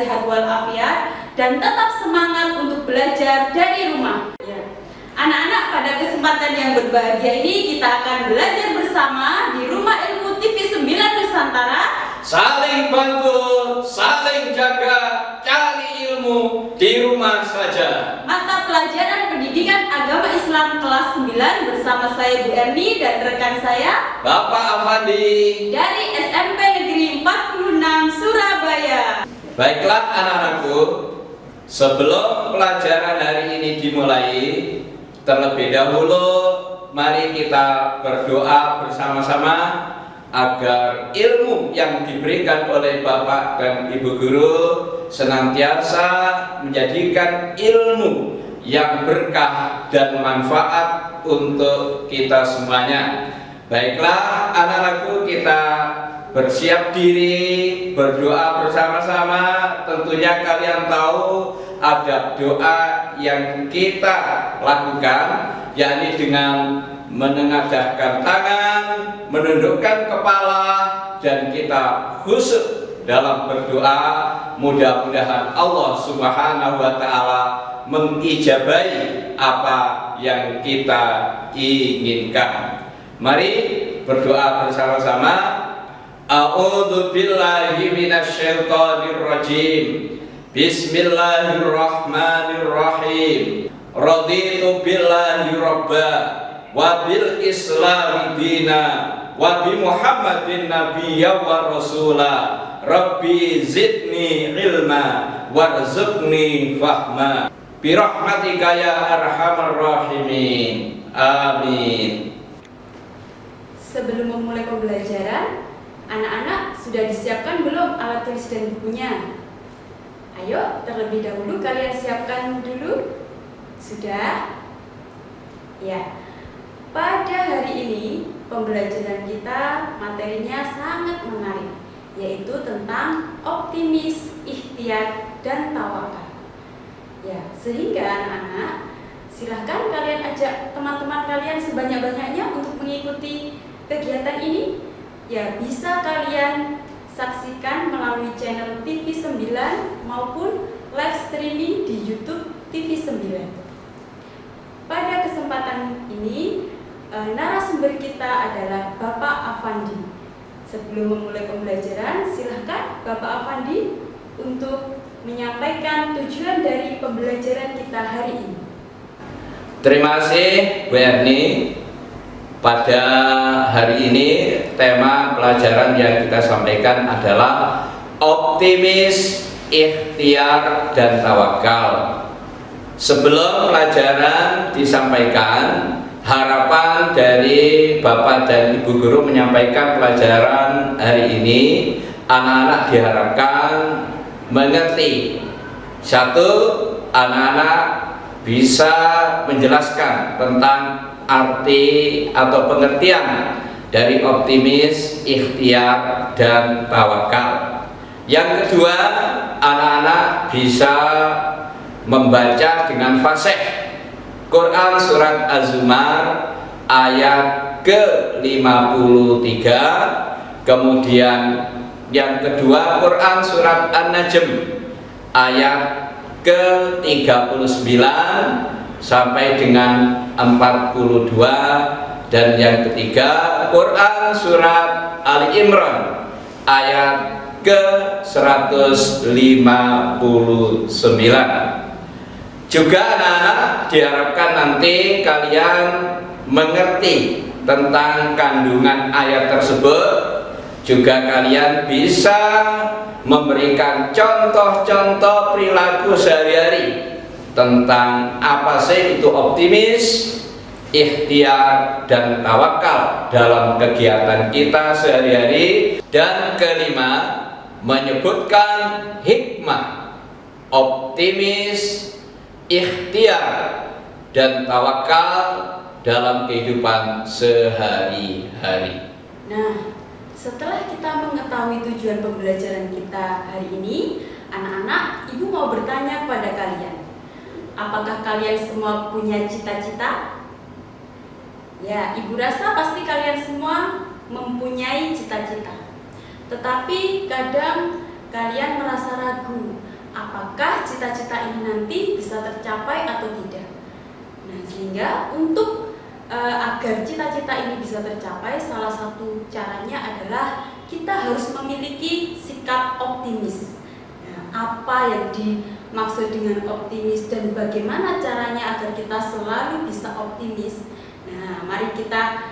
sehat walafiat dan tetap semangat untuk belajar dari rumah. Anak-anak, pada kesempatan yang berbahagia ini kita akan belajar bersama di Rumah Ilmu TV 9 Nusantara. Saling bantu, saling jaga, cari ilmu di rumah saja. Mata pelajaran Pendidikan Agama Islam kelas 9 bersama saya Bu Erni dan rekan saya Bapak Afandi dari SMP Negeri 46 Surabaya. Baiklah anak-anakku, sebelum pelajaran hari ini dimulai, terlebih dahulu mari kita berdoa bersama-sama agar ilmu yang diberikan oleh Bapak dan Ibu Guru senantiasa menjadikan ilmu yang berkah dan manfaat untuk kita semuanya. Baiklah anak-anakku, kita bersiap diri, berdoa bersama-sama. Tentunya kalian tahu ada doa yang kita lakukan, yakni dengan menengadahkan tangan, menundukkan kepala, dan kita khusyuk dalam berdoa. Mudah-mudahan Allah Subhanahu wa Ta'ala mengijabahi apa yang kita inginkan. Mari berdoa bersama-sama. A'udzu billahi minasyaitonir rajim. Bismillahirrahmanirrahim. Raditu billahi rabba wa bil islami dina wa bi Muhammadin nabiyya wa rasula. Rabbi zidni ilma warzuqni fahma. Bi rahmatika ya arhamar rahimin. Amin. Sebelum memulai pembelajaran, anak-anak sudah disiapkan belum alat tulis dan bukunya? Ayo, terlebih dahulu kalian siapkan dulu. Sudah? Ya. Pada hari ini pembelajaran kita materinya sangat menarik, yaitu tentang optimis, ikhtiar, dan tawakal. Ya, sehingga anak-anak silahkan kalian ajak teman-teman kalian sebanyak-banyaknya untuk mengikuti kegiatan ini. Ya, bisa kalian saksikan melalui channel TV 9 maupun live streaming di YouTube TV 9. Pada kesempatan ini narasumber kita adalah Bapak Afandi. Sebelum memulai pembelajaran, silahkan Bapak Afandi untuk menyampaikan tujuan dari pembelajaran kita hari ini. Terima kasih Bu Erni. Pada hari ini tema pelajaran yang kita sampaikan adalah optimis, ikhtiar, dan tawakal. Sebelum pelajaran disampaikan, harapan dari Bapak dan Ibu Guru menyampaikan pelajaran hari ini, anak-anak diharapkan mengerti. Satu, anak-anak bisa menjelaskan tentang arti atau pengertian dari optimis, ikhtiar, dan tawakal. Yang kedua, anak-anak bisa membaca dengan fasih Quran surat Az-Zumar ayat ke-53. Kemudian yang kedua, Quran surat An-Najm ayat ke-39 sampai dengan 42, dan yang ketiga Quran surat Ali Imran ayat ke-159. Juga anak-anak diharapkan nanti kalian mengerti tentang kandungan ayat tersebut. Juga kalian bisa memberikan contoh-contoh perilaku sehari-hari tentang apa sih itu optimis, ikhtiar, dan tawakal dalam kegiatan kita sehari-hari. Dan kelima, menyebutkan hikmah optimis, ikhtiar, dan tawakal dalam kehidupan sehari-hari. Nah, setelah kita mengetahui tujuan pembelajaran kita hari ini, anak-anak, Ibu mau bertanya kepada kalian, apakah kalian semua punya cita-cita? Ya, Ibu rasa pasti kalian semua mempunyai cita-cita. Tetapi kadang kalian merasa ragu, apakah cita-cita ini nanti bisa tercapai atau tidak. Nah, sehingga untuk agar cita-cita ini bisa tercapai, salah satu caranya adalah kita harus memiliki sikap optimis. Nah, apa yang dimaksud dengan optimis dan bagaimana caranya agar kita selalu bisa optimis? Nah, mari kita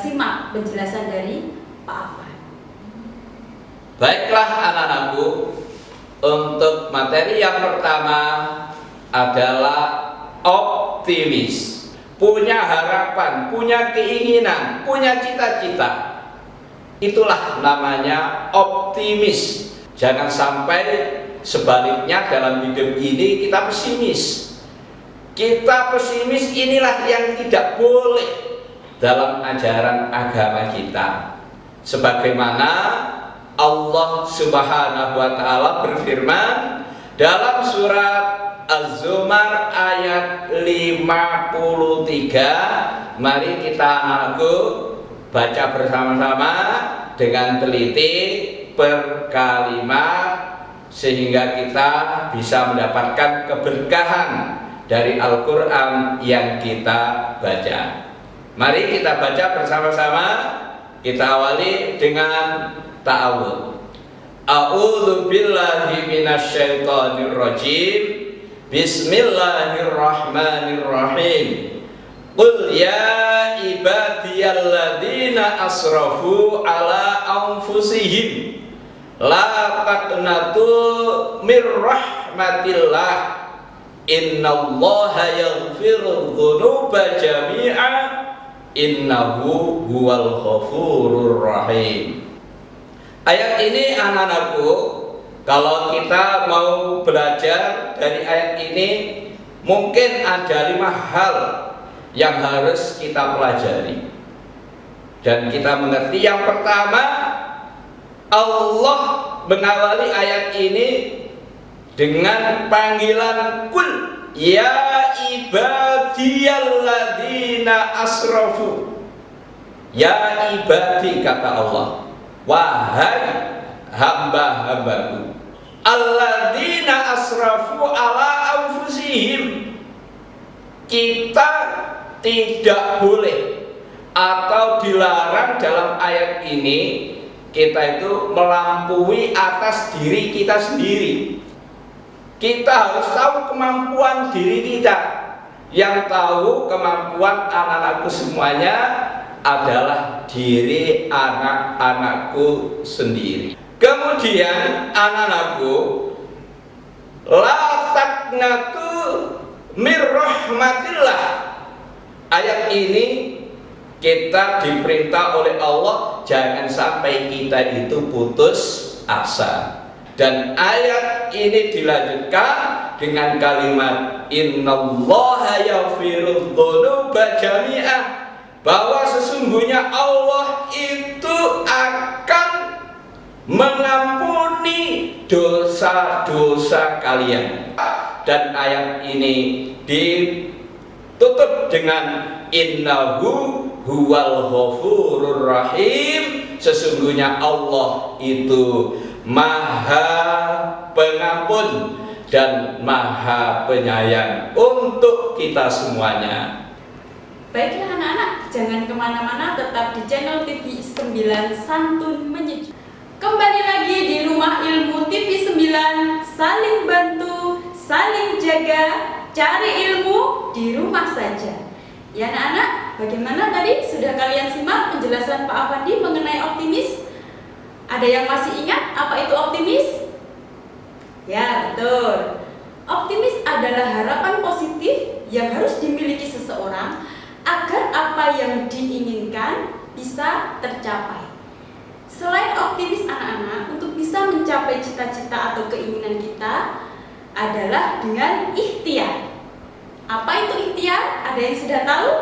simak penjelasan dari Pak Afan. Baiklah anak-anakku, untuk materi yang pertama adalah optimis. Punya harapan, punya keinginan, punya cita-cita. Itulah namanya optimis. Jangan sampai sebaliknya dalam hidup ini kita pesimis. Kita pesimis inilah yang tidak boleh dalam ajaran agama kita. Sebagaimana Allah Subhanahu wa taala berfirman dalam surat Az-Zumar ayat 53. Mari kita anakku baca bersama-sama dengan teliti per kalimat sehingga kita bisa mendapatkan keberkahan dari Al-Qur'an yang kita baca. Mari kita baca bersama-sama. Kita awali dengan ta'awudz. A'udzu billahi minasyaitonir rajim. Bismillahirrahmanirrahim. Qul ya ibadiyalladzina asrafu ala anfusihim la taqnatu mir rahmatillah innallaha yaghfiru dzunuba jami'a innahu huwal ghafurur rahim. Ayat ini anak-anakku, kalau kita mau belajar dari ayat ini, mungkin ada 5 hal yang harus kita pelajari dan kita mengerti. Yang pertama, Allah mengawali ayat ini dengan panggilan kul ya ibadiyalladzina asrafu. Ya ibadi, kata Allah, wahai hamba-hambaku, alladzina asrafu ala anfusihim. Kita tidak boleh atau dilarang dalam ayat ini kita itu melampaui atas diri kita sendiri. Kita harus tahu kemampuan diri kita. Yang tahu kemampuan anak-anakku semuanya adalah diri anak-anakku sendiri. Kemudian anak-anakku, la taqnatu mir rahmatillah. Ayat ini kita diperintah oleh Allah jangan sampai kita itu putus asa. Dan ayat ini dilanjutkan dengan kalimat innallaha yaghfiru dzunuba jami'ah, bahwa sesungguhnya Allah itu akan mengampuni dosa-dosa kalian. Dan ayat ini ditutup dengan innahu huwal ghafurur rahim, sesungguhnya Allah itu Maha Pengampun dan Maha Penyayang untuk kita semuanya. Baiklah anak-anak, jangan kemana-mana, tetap di channel TV 9 Santun Menyejukkan. Kembali lagi di Rumah Ilmu TV 9, saling bantu, saling jaga, cari ilmu di rumah saja. Ya anak-anak, bagaimana tadi? Sudah kalian simak penjelasan Pak Afandi mengenai optimis? Ada yang masih ingat apa itu optimis? Ya, betul. Optimis adalah harapan positif yang harus dimiliki seseorang agar apa yang diinginkan bisa tercapai. Selain optimis anak-anak, untuk bisa mencapai cita-cita atau keinginan kita adalah dengan ikhtiar. Apa itu ikhtiar? Ada yang sudah tahu?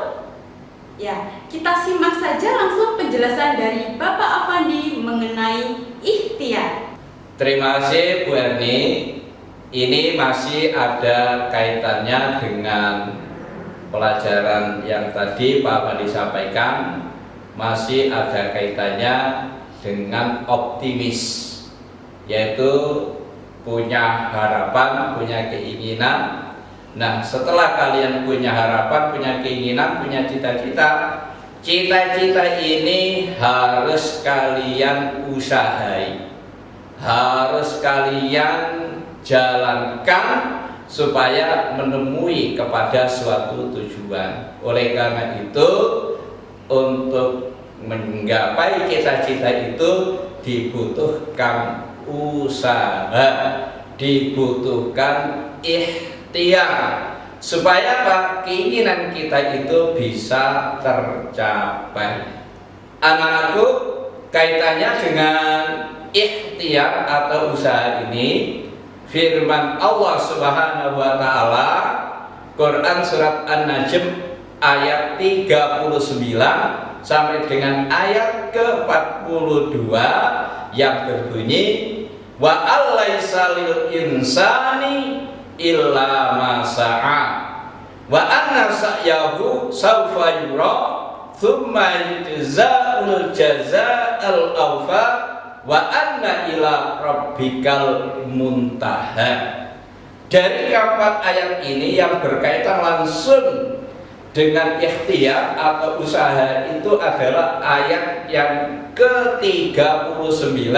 Ya, kita simak saja langsung penjelasan dari Bapak Afandi mengenai ikhtiar. Terima kasih Bu Erni. Ini masih ada kaitannya dengan pelajaran yang tadi Pak Afandi sampaikan. Masih ada kaitannya dengan optimis, yaitu punya harapan, punya keinginan. Nah, setelah kalian punya harapan, punya keinginan, punya cita-cita, cita-cita ini harus kalian usahai, harus kalian jalankan supaya menemui kepada suatu tujuan. Oleh karena itu, untuk menggapai cita-cita itu dibutuhkan usaha, dibutuhkan ikhtiar, supaya apa? Keinginan kita itu bisa tercapai. Anak-anakku, kaitannya dengan ikhtiar atau usaha ini, firman Allah Subhanahu wa taala, Quran surat An-Najm ayat 39 sampai dengan ayat ke-42 yang berbunyi, wa allaisa lil insani illa ma sa'a wa anna sa'yahu sawfa yura thumma yujza'ul jazaa'al awfa wa anna ila rabbikal muntaha. Dari keempat ayat ini yang berkaitan langsung dengan ikhtiar atau usaha itu adalah ayat yang ke-39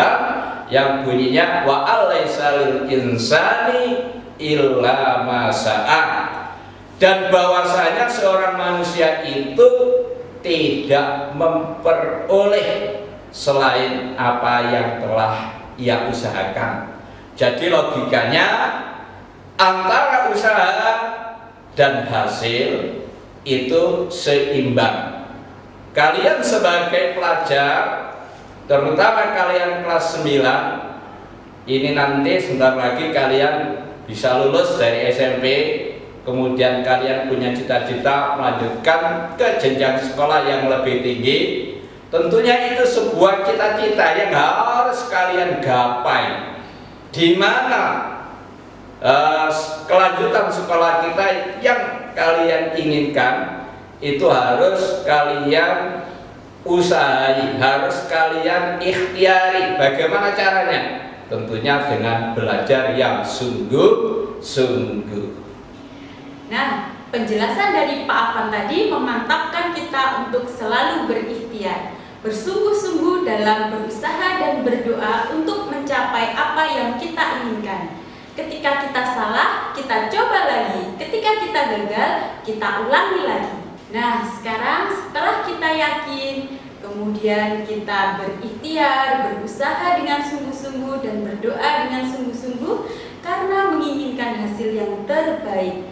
yang bunyinya wa allaisa lil insani illa ma sa'a, dan bahwasanya seorang manusia itu tidak memperoleh selain apa yang telah ia usahakan. Jadi logikanya antara usaha dan hasil itu seimbang. Kalian sebagai pelajar, terutama kalian kelas 9, ini nanti sebentar lagi kalian bisa lulus dari SMP, kemudian kalian punya cita-cita melanjutkan ke jenjang sekolah yang lebih tinggi. Tentunya itu sebuah cita-cita yang harus kalian gapai, di mana kelanjutan sekolah kita yang kalian inginkan itu harus kalian usahai, harus kalian ikhtiari. Bagaimana caranya? Tentunya dengan belajar yang sungguh-sungguh. Nah, penjelasan dari Pak Afan tadi memantapkan kita untuk selalu berikhtiar, bersungguh-sungguh dalam berusaha dan berdoa untuk mencapai apa yang kita inginkan. Ketika kita salah, kita coba lagi. Ketika kita gagal, kita ulangi lagi. Nah, sekarang setelah kita yakin, kemudian kita berikhtiar, berusaha dengan sungguh-sungguh dan berdoa dengan sungguh-sungguh karena menginginkan hasil yang terbaik.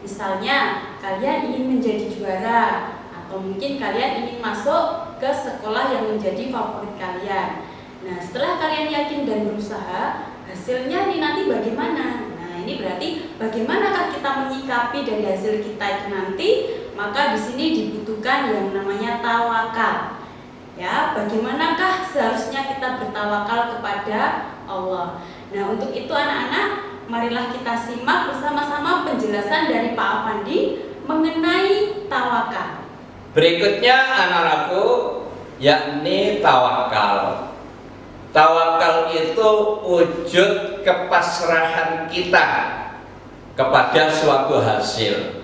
Misalnya, kalian ingin menjadi juara, atau mungkin kalian ingin masuk ke sekolah yang menjadi favorit kalian. Nah, setelah kalian yakin dan berusaha, hasilnya ini nanti bagaimana? Nah, ini berarti bagaimanakah kita menyikapi dari hasil kita itu nanti? Maka di sini dibutuhkan yang namanya tawakal. Ya, bagaimanakah seharusnya kita bertawakal kepada Allah? Nah, untuk itu anak-anak, marilah kita simak bersama-sama penjelasan dari Pak Afandi mengenai tawakal. Berikutnya anak-anakku, yakni tawakal. Tawakal itu wujud kepasrahan kita kepada suatu hasil,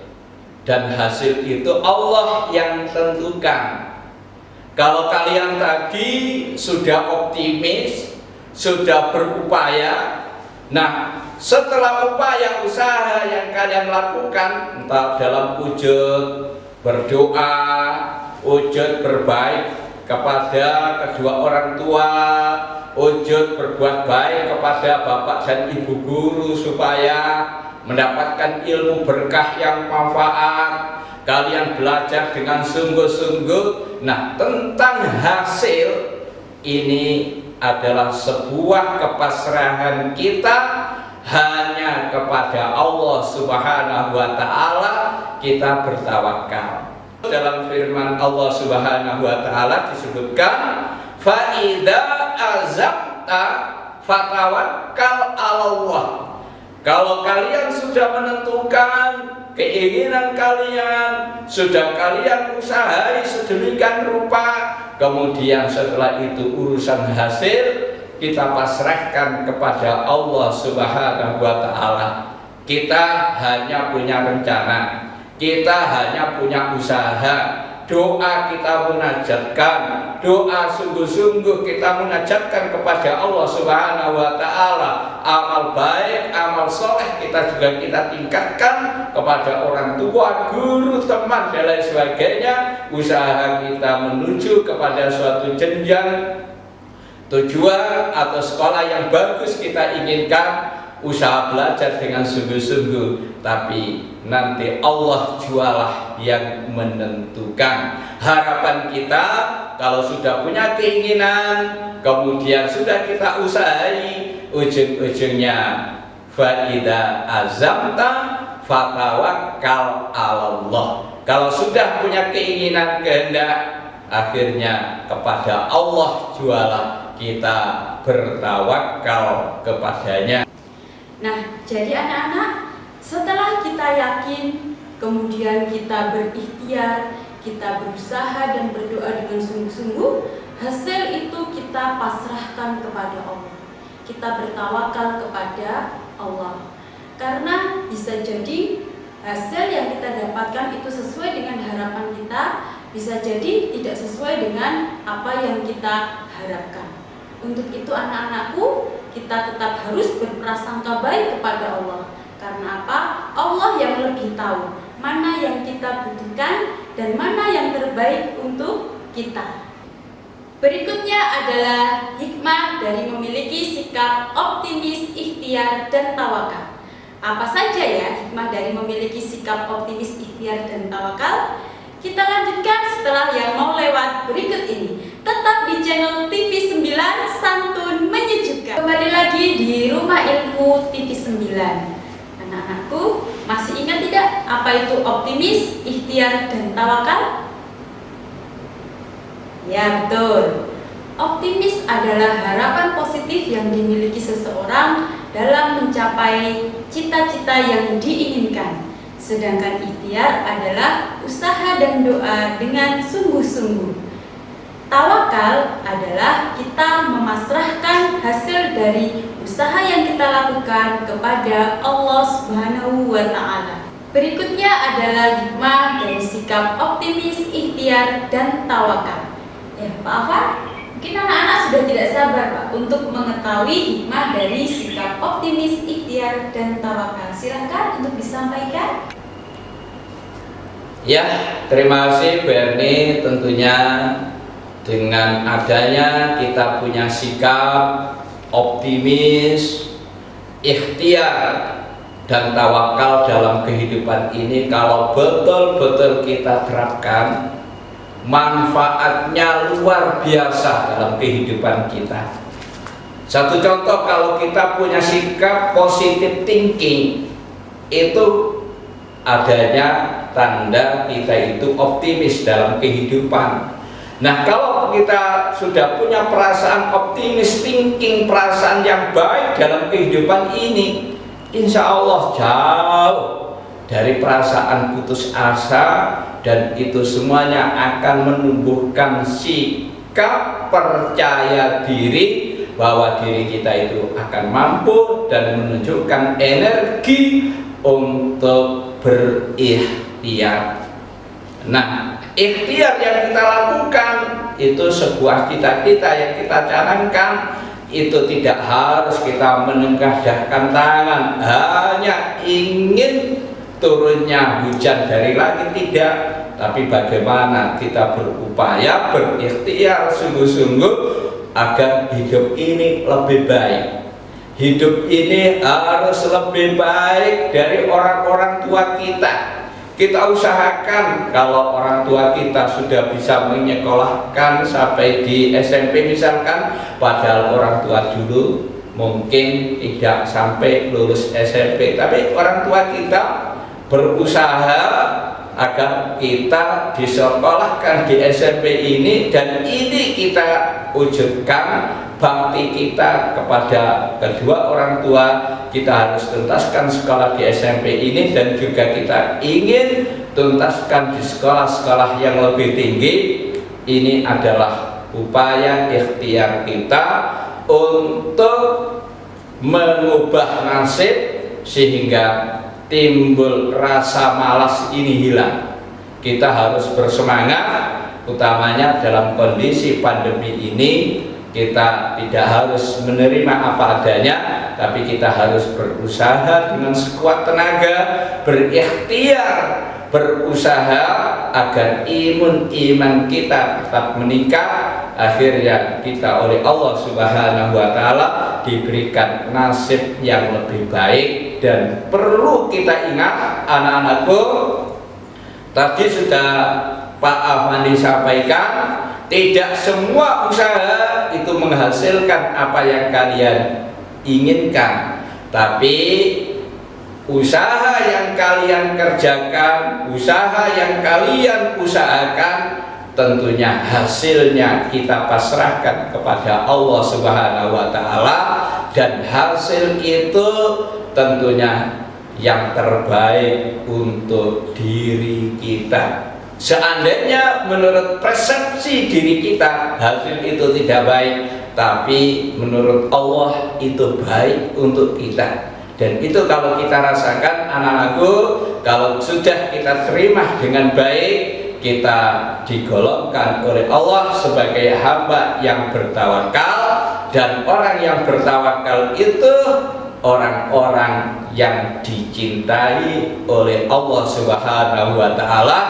dan hasil itu Allah yang tentukan. Kalau kalian tadi sudah optimis, sudah berupaya, nah setelah upaya usaha yang kalian lakukan, entah dalam wujud berdoa, wujud berbaik kepada kedua orang tua, wujud berbuat baik kepada bapak dan ibu guru supaya mendapatkan ilmu berkah yang manfaat, kalian belajar dengan sungguh-sungguh. Nah, tentang hasil ini adalah sebuah kepasrahan kita hanya kepada Allah Subhanahu wa taala, kita bertawakal. Dalam firman Allah Subhanahu wa taala disebutkan, fa idza azamta fatawakkal 'alallah. Kalau kalian sudah menentukan keinginan kalian, sudah kalian usahai sedemikian rupa, kemudian setelah itu urusan hasil kita pasrahkan kepada Allah Subhanahu wa Ta'ala. Kita hanya punya rencana, kita hanya punya usaha, doa kita munajatkan, doa sungguh-sungguh kita munajatkan kepada Allah Subhanahu wa Ta'ala. Amal baik, amal soleh kita juga kita tingkatkan kepada orang tua, guru, teman dan lain sebagainya. Usaha kita menuju kepada suatu jenjang tujuan atau sekolah yang bagus kita inginkan, usaha belajar dengan sungguh-sungguh, tapi nanti Allah jualah yang menentukan. Harapan kita kalau sudah punya keinginan, kemudian sudah kita usahai, ujung-ujungnya faida azamta fatawakkal Allah. Kalau sudah punya keinginan kehendak, akhirnya kepada Allah jualah kita bertawakal kepadanya. Nah, jadi anak-anak, setelah kita yakin, kemudian kita berikhtiar, kita berusaha dan berdoa dengan sungguh-sungguh, hasil itu kita pasrahkan kepada Allah. Kita bertawakal kepada Allah. Karena bisa jadi hasil yang kita dapatkan itu sesuai dengan harapan kita, bisa jadi tidak sesuai dengan apa yang kita harapkan. Untuk itu anak-anakku, kita tetap harus berprasangka baik kepada Allah. Karena apa? Allah yang lebih tahu mana yang kita butuhkan dan mana yang terbaik untuk kita. Berikutnya adalah hikmah dari memiliki sikap optimis, ikhtiar, dan tawakal. Apa saja ya hikmah dari memiliki sikap optimis, ikhtiar, dan tawakal? Kita lanjutkan setelah yang mau lewat berikut ini. Tetap di channel TV 9 Santun Menyejukkan. Kembali lagi di Rumah Ilmu TV 9. Anak-anakku, masih ingat tidak apa itu optimis, ikhtiar, dan tawakal? Ya, betul. Optimis adalah harapan positif yang dimiliki seseorang dalam mencapai cita-cita yang diinginkan. Sedangkan ikhtiar adalah usaha dan doa dengan sungguh-sungguh. Tawakal adalah kita memasrahkan hasil dari usaha yang kita lakukan kepada Allah Subhanahu wa Ta'ala. Berikutnya adalah hikmah dari sikap optimis, ikhtiar, dan tawakal. Ya, Pak Afan, mungkin anak-anak sudah tidak sabar Pak untuk mengetahui hikmah dari sikap optimis, ikhtiar, dan tawakal. Silakan untuk disampaikan. Ya, terima kasih Berni. Tentunya dengan adanya kita punya sikap optimis, ikhtiar, dan tawakal dalam kehidupan ini, kalau betul-betul kita terapkan, manfaatnya luar biasa dalam kehidupan kita. Satu contoh, kalau kita punya sikap positive thinking, itu adanya tanda kita itu optimis dalam kehidupan. Nah, kalau kita sudah punya perasaan optimis thinking, perasaan yang baik dalam kehidupan ini, insya Allah jauh dari perasaan putus asa, dan itu semuanya akan menumbuhkan sikap percaya diri bahwa diri kita itu akan mampu dan menunjukkan energi untuk berikhtiar. Nah, ikhtiar yang kita lakukan itu sebuah cita-cita yang kita canangkan. Itu tidak harus kita menengadahkan tangan hanya ingin turunnya hujan dari langit, tidak, tapi bagaimana kita berupaya berikhtiar sungguh-sungguh agar hidup ini lebih baik. Hidup ini harus lebih baik dari orang-orang tua kita. Kita usahakan kalau orang tua kita sudah bisa menyekolahkan sampai di SMP misalkan, padahal orang tua dulu mungkin tidak sampai lulus SMP, tapi orang tua kita berusaha agar kita disekolahkan di SMP ini, dan ini kita wujudkan bakti kita kepada kedua orang tua. Kita harus tuntaskan sekolah di SMP ini, dan juga kita ingin tuntaskan di sekolah-sekolah yang lebih tinggi. Ini adalah upaya ikhtiar kita untuk mengubah nasib sehingga timbul rasa malas ini hilang. Kita harus bersemangat, utamanya dalam kondisi pandemi ini. Kita tidak harus menerima apa adanya, tapi kita harus berusaha dengan sekuat tenaga, berikhtiar, berusaha agar iman kita tetap meningkat. Akhirnya kita oleh Allah Subhanahu wa Ta'ala diberikan nasib yang lebih baik. Dan perlu kita ingat, anak-anakku, tadi sudah Pak Afandi sampaikan, tidak semua usaha itu menghasilkan apa yang kalian inginkan, tapi usaha yang kalian kerjakan, usaha yang kalian usahakan, tentunya hasilnya kita pasrahkan kepada Allah Subhanahu wa Ta'ala, dan hasil itu tentunya yang terbaik untuk diri kita. Seandainya menurut persepsi diri kita hasil itu tidak baik, tapi menurut Allah itu baik untuk kita. Dan itu kalau kita rasakan, anak-anakku, kalau sudah kita terima dengan baik, kita digolongkan oleh Allah sebagai hamba yang bertawakal. Dan orang yang bertawakal itu orang-orang yang dicintai oleh Allah Subhanahu wa Ta'ala.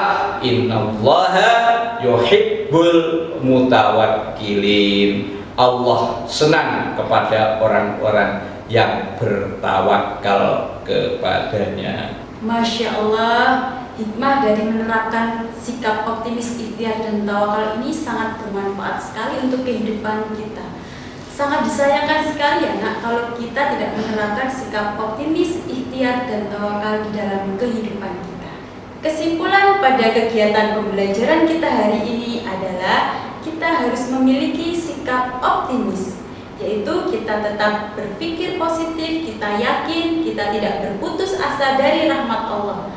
Innallaha yuhibbul mutawakkilin. Allah senang kepada orang-orang yang bertawakal kepadanya. Masya Allah, hikmah dari menerapkan sikap optimis, ikhtiar, dan tawakal ini sangat bermanfaat sekali untuk kehidupan kita. Sangat disayangkan sekali ya nak, kalau kita tidak menerapkan sikap optimis, ikhtiar, dan tawakal di dalam kehidupan kita. Kesimpulan pada kegiatan pembelajaran kita hari ini adalah kita harus memiliki sikap optimis, yaitu kita tetap berpikir positif, kita yakin, kita tidak berputus asa dari rahmat Allah.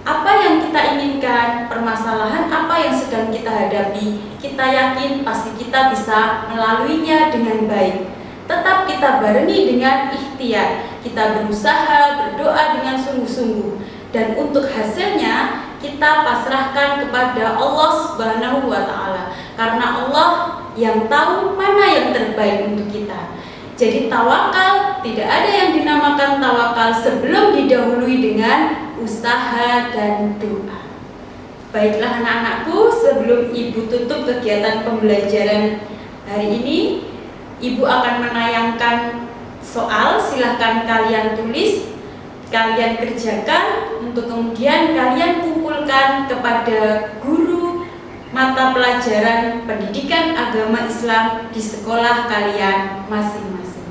Apa yang kita inginkan, permasalahan apa yang sedang kita hadapi, kita yakin pasti kita bisa melaluinya dengan baik. Tetap kita barengi dengan ikhtiar, kita berusaha, berdoa dengan sungguh-sungguh. Dan untuk hasilnya kita pasrahkan kepada Allah Subhanahu wa Ta'ala, karena Allah yang tahu mana yang terbaik untuk kita. Jadi tawakal, tidak ada yang dinamakan tawakal sebelum didahului dengan usaha dan doa. Baiklah anak-anakku, sebelum Ibu tutup kegiatan pembelajaran hari ini, Ibu akan menayangkan soal. Silahkan kalian tulis, kalian kerjakan, untuk kemudian kalian kumpulkan kepada guru mata pelajaran pendidikan agama Islam di sekolah kalian masing-masing.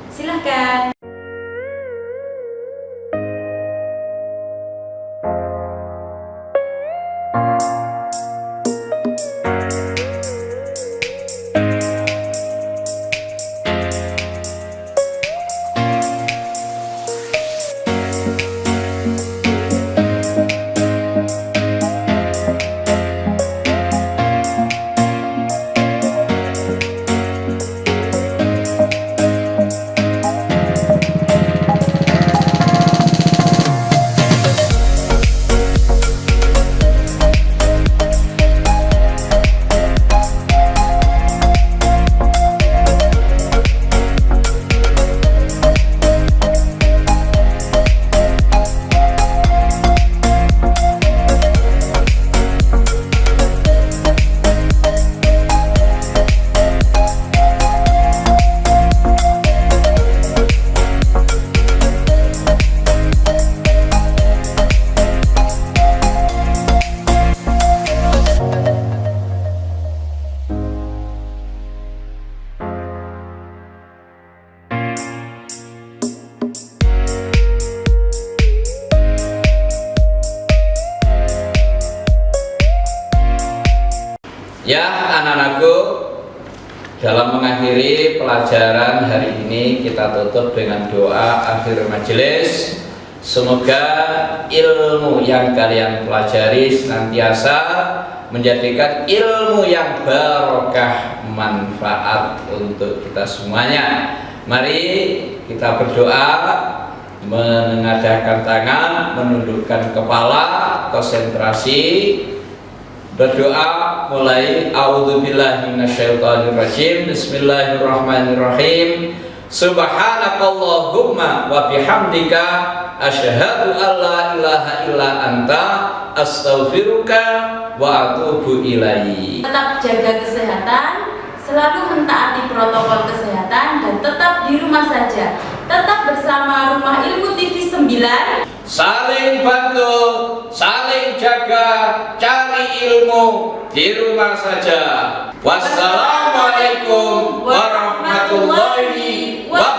Silahkan. Ya anak-anakku, dalam mengakhiri pelajaran hari ini kita tutup dengan doa akhir majelis. Semoga ilmu yang kalian pelajari senantiasa menjadikan ilmu yang barokah, manfaat untuk kita semuanya. Mari kita berdoa, menengadahkan tangan, menundukkan kepala, konsentrasi, berdoa mulai a'udzubillahi minasyaitonirrajim. Bismillahirrahmanirrahim. Subhanakallahumma wa bihamdika asyhadu an la ilaha illa anta astaghfiruka wa atubu ilaik. Tetap jaga kesehatan, selalu mentaati protokol kesehatan, dan tetap di rumah saja. Tetap bersama Rumah Ilmu TV 9. Saling bantu, saling jaga, cari ilmu di rumah saja. Wassalamualaikum warahmatullahi wabarakatuh.